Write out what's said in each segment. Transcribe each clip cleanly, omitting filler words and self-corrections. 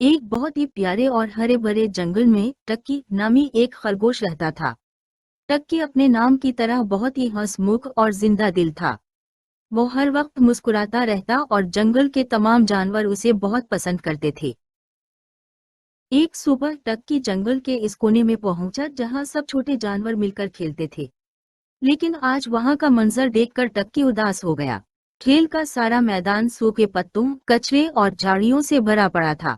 एक बहुत ही प्यारे और हरे भरे जंगल में टक्की नामी एक खरगोश रहता था। टक्की अपने नाम की तरह बहुत ही हंसमुख और जिंदा दिल था। वो हर वक्त मुस्कुराता रहता और जंगल के तमाम जानवर उसे बहुत पसंद करते थे। एक सुबह टक्की जंगल के इस कोने में पहुंचा जहां सब छोटे जानवर मिलकर खेलते थे। लेकिन आज वहां का मंजर देखकर टक्की उदास हो गया। खेल का सारा मैदान सूखे पत्तों, कचरे और झाड़ियों से भरा पड़ा था।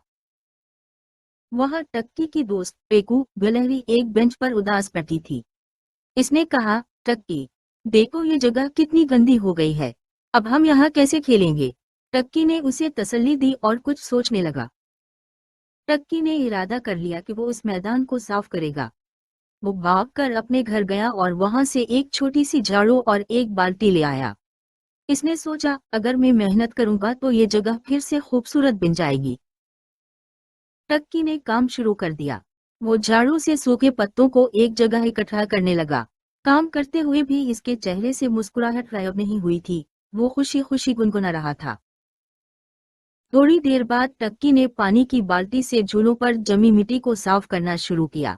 वह टक्की की दोस्त पेकू गिलहरी एक बेंच पर उदास बैठी थी। इसने कहा, टक्की, देखो ये जगह कितनी गंदी हो गई है। अब हम यहाँ कैसे खेलेंगे? टक्की ने उसे तसल्ली दी और कुछ सोचने लगा। टक्की ने इरादा कर लिया कि वो उस मैदान को साफ करेगा। वो भागकर अपने घर गया और वहां से एक छोटी सी झाड़ू और एक बाल्टी ले आया। इसने सोचा, अगर मैं मेहनत करूंगा तो ये जगह फिर से खूबसूरत बन जाएगी। टक्की ने काम शुरू कर दिया। वो झाड़ू से सूखे पत्तों को एक जगह इकट्ठा करने लगा। काम करते हुए भी इसके चेहरे से मुस्कुराहट गायब नहीं हुई थी। वो खुशी खुशी गुनगुना रहा था। थोड़ी देर बाद टक्की ने पानी की बाल्टी से झूलों पर जमी मिट्टी को साफ करना शुरू किया।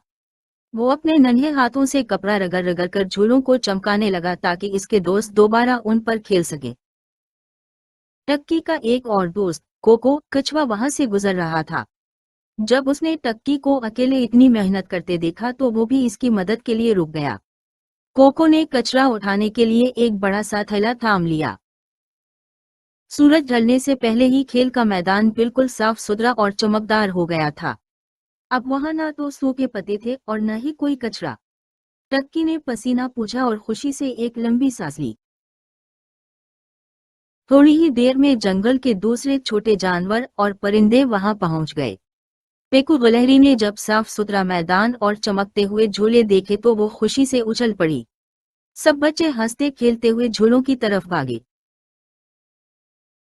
वो अपने नन्हे हाथों से कपड़ा रगड़ रगड़ कर झूलों को चमकाने लगा ताकि इसके दोस्त दोबारा उन पर खेल सके। टक्की का एक और दोस्त कोको कछुआ वहां से गुजर रहा था। जब उसने टक्की को अकेले इतनी मेहनत करते देखा तो वो भी इसकी मदद के लिए रुक गया। कोको ने कचरा उठाने के लिए एक बड़ा सा थैला थाम लिया। सूरज ढलने से पहले ही खेल का मैदान बिल्कुल साफ सुथरा और चमकदार हो गया था। अब वहां ना तो सूखे पत्ते थे और न ही कोई कचरा। टक्की ने पसीना पूछा और खुशी से एक लंबी सांस ली। थोड़ी ही देर में जंगल के दूसरे छोटे जानवर और परिंदे वहां पहुंच गए। पेकू गिलहरी ने जब साफ सुथरा मैदान और चमकते हुए झूले देखे तो वो खुशी से उछल पड़ी। सब बच्चे हंसते खेलते हुए झूलों की तरफ भागे।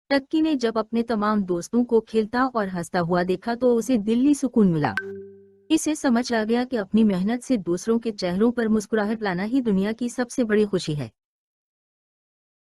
टक्की ने जब अपने तमाम दोस्तों को खेलता और हंसता हुआ देखा तो उसे दिली सुकून मिला। इसे समझ आ गया कि अपनी मेहनत से दूसरों के चेहरों पर मुस्कुराहट लाना ही दुनिया की सबसे बड़ी खुशी है।